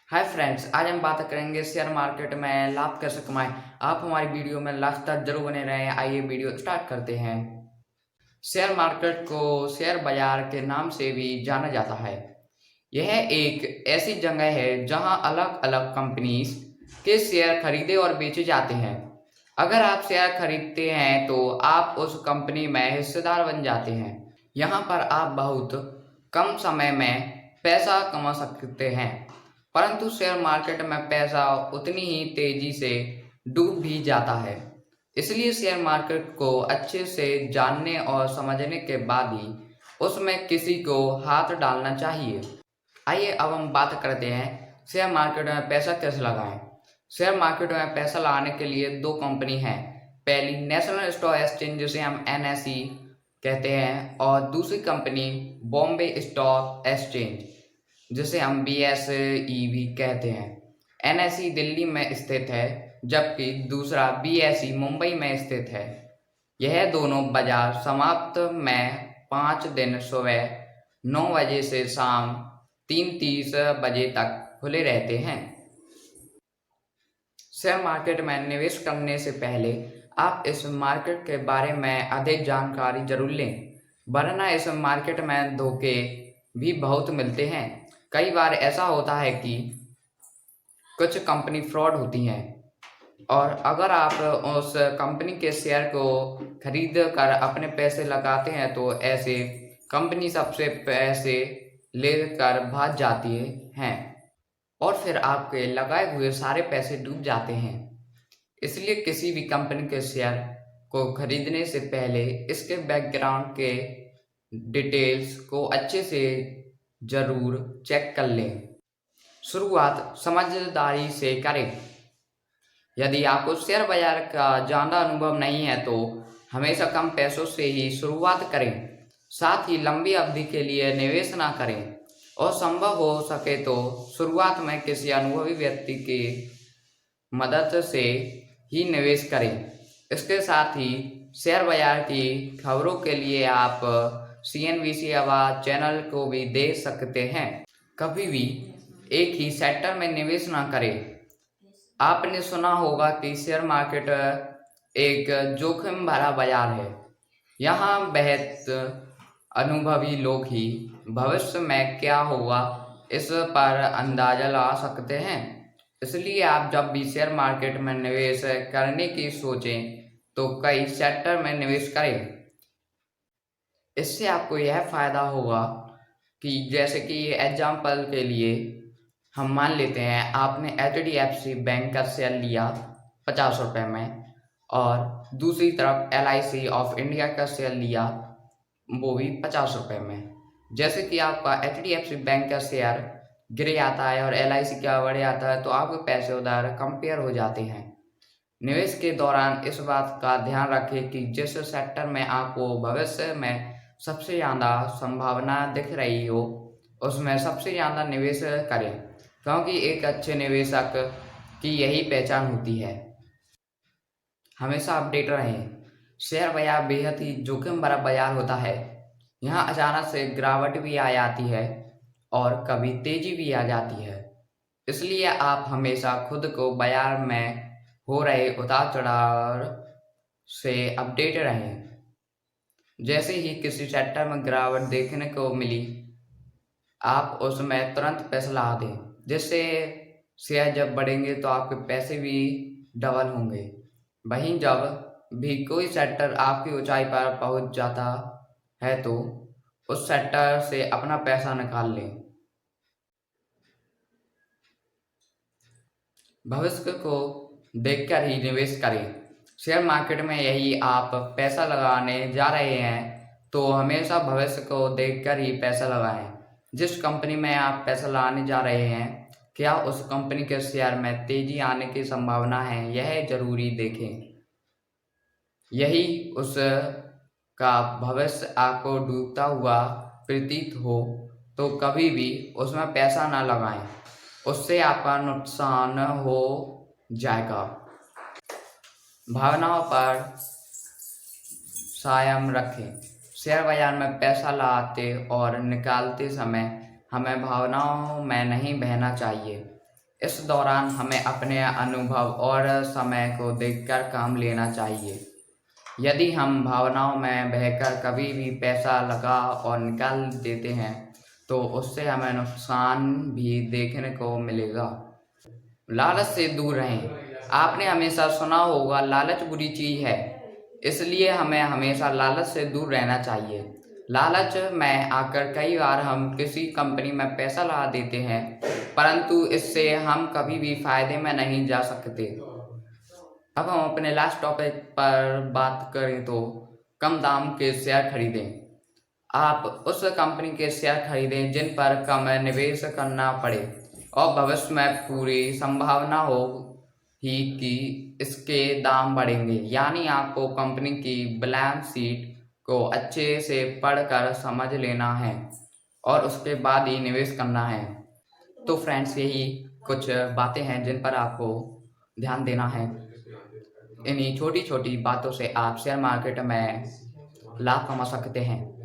Hi friends, आज हम बात करेंगे शेयर मार्केट में लाभ कैसे कमाएं। आप हमारी वीडियो में लास्ट तक जरूर बने रहें। आइए वीडियो स्टार्ट करते हैं। शेयर मार्केट को शेयर बाजार के नाम से भी जाना जाता है। यह एक ऐसी जगह है जहां अलग अलग कंपनीज के शेयर खरीदे और बेचे जाते हैं। अगर आप शेयर खरीदते हैं तो आप उस कंपनी में हिस्सेदार बन जाते हैं। यहाँ पर आप बहुत कम समय में पैसा कमा सकते हैं, परंतु शेयर मार्केट में पैसा उतनी ही तेजी से डूब भी जाता है। इसलिए शेयर मार्केट को अच्छे से जानने और समझने के बाद ही उसमें किसी को हाथ डालना चाहिए। आइए अब हम बात करते हैं शेयर मार्केट में पैसा कैसे लगाएं। शेयर मार्केट में पैसा लगाने के लिए दो कंपनी हैं। पहली नेशनल स्टॉक एक्सचेंज जिसे हम NSE कहते हैं, और दूसरी कंपनी बॉम्बे स्टॉक एक्सचेंज जिसे हम BSE भी कहते हैं। NSE दिल्ली में स्थित है जबकि दूसरा BSE मुंबई में स्थित है। यह दोनों बाजार समाप्त में 5 दिन सुबह 9 बजे से शाम 3:30 बजे तक खुले रहते हैं। शेयर मार्केट में निवेश करने से पहले आप इस मार्केट के बारे में अधिक जानकारी जरूर लें, वरना इस मार्केट में धोखे भी बहुत मिलते हैं। कई बार ऐसा होता है कि कुछ कंपनी फ्रॉड होती हैं, और अगर आप उस कंपनी के शेयर को खरीद कर अपने पैसे लगाते हैं तो ऐसे कंपनी सबसे पैसे लेकर भाग जाती हैं और फिर आपके लगाए हुए सारे पैसे डूब जाते हैं। इसलिए किसी भी कंपनी के शेयर को खरीदने से पहले इसके बैकग्राउंड के डिटेल्स को अच्छे से जरूर चेक कर लें। शुरुआत समझदारी से करें। यदि आपको शेयर बाजार का ज़्यादा अनुभव नहीं है तो हमेशा कम पैसों से ही शुरुआत करें। साथ ही लंबी अवधि के लिए निवेश ना करें, और संभव हो सके तो शुरुआत में किसी अनुभवी व्यक्ति की मदद से ही निवेश करें। इसके साथ ही शेयर बाजार की खबरों के लिए आप CNBC आवाज़ चैनल को भी देख सकते हैं। कभी भी एक ही सेक्टर में निवेश ना करें। आपने सुना होगा कि शेयर मार्केट एक जोखिम भरा बाजार है। यहाँ बहुत अनुभवी लोग ही भविष्य में क्या होगा इस पर अंदाजा लगा सकते हैं। इसलिए आप जब भी शेयर मार्केट में निवेश करने की सोचें तो कई सेक्टर में निवेश करें। इससे आपको यह फायदा होगा कि जैसे कि एग्जाम्पल के लिए हम मान लेते हैं आपने HDFC बैंक का शेयर लिया 50 रुपये में, और दूसरी तरफ LIC ऑफ इंडिया का शेयर लिया वो भी 50 रुपये में। जैसे कि आपका HDFC बैंक का शेयर गिर आता है और LIC का बढ़ जाता है तो आपके पैसे उधर कंपेयर हो जाते हैं। निवेश के दौरान इस बात का ध्यान रखें कि जिस सेक्टर में आपको भविष्य में सबसे ज़्यादा संभावना दिख रही हो उसमें सबसे ज़्यादा निवेश करें, क्योंकि एक अच्छे निवेशक की यही पहचान होती है। हमेशा अपडेट रहें। शेयर बाजार बेहद ही जोखिम भरा बाजार होता है। यहाँ अचानक से गिरावट भी आ जाती है और कभी तेजी भी आ जाती है। इसलिए आप हमेशा खुद को बाजार में हो रहे उतार चढ़ाव से अपडेट रहें। जैसे ही किसी सेक्टर में गिरावट देखने को मिली आप उसमें तुरंत पैसा लगा दें, जिससे शेयर जब बढ़ेंगे तो आपके पैसे भी डबल होंगे। वहीं जब भी कोई सेक्टर आपकी ऊंचाई पर पहुंच जाता है तो उस सेक्टर से अपना पैसा निकाल लें। भविष्य को देखकर ही निवेश करें। शेयर मार्केट में यही आप पैसा लगाने जा रहे हैं तो हमेशा भविष्य को देखकर ही पैसा लगाएं। जिस कंपनी में आप पैसा लगाने जा रहे हैं, क्या उस कंपनी के शेयर में तेजी आने की संभावना है, यह जरूरी देखें। यही उस का भविष्य आपको डूबता हुआ प्रतीत हो तो कभी भी उसमें पैसा ना लगाएं, उससे आपका नुकसान हो जाएगा। भावनाओं पर संयम रखें। शेयर बाजार में पैसा लगाते और निकालते समय हमें भावनाओं में नहीं बहना चाहिए। इस दौरान हमें अपने अनुभव और समय को देखकर काम लेना चाहिए। यदि हम भावनाओं में बहकर कभी भी पैसा लगा और निकाल देते हैं तो उससे हमें नुकसान भी देखने को मिलेगा। लालच से दूर रहें। आपने हमेशा सुना होगा लालच बुरी चीज है, इसलिए हमें हमेशा लालच से दूर रहना चाहिए। लालच में आकर कई बार हम किसी कंपनी में पैसा लगा देते हैं, परंतु इससे हम कभी भी फायदे में नहीं जा सकते। अब हम अपने लास्ट टॉपिक पर बात करें तो कम दाम के शेयर खरीदें। आप उस कंपनी के शेयर खरीदें जिन पर कम निवेश करना पड़े और भविष्य में पूरी संभावना हो ही कि इसके दाम बढ़ेंगे। यानी आपको कंपनी की बैलेंस शीट को अच्छे से पढ़कर समझ लेना है और उसके बाद ही निवेश करना है। तो फ्रेंड्स, यही कुछ बातें हैं जिन पर आपको ध्यान देना है। इन्हीं छोटी छोटी बातों से आप शेयर मार्केट में लाभ कमा सकते हैं।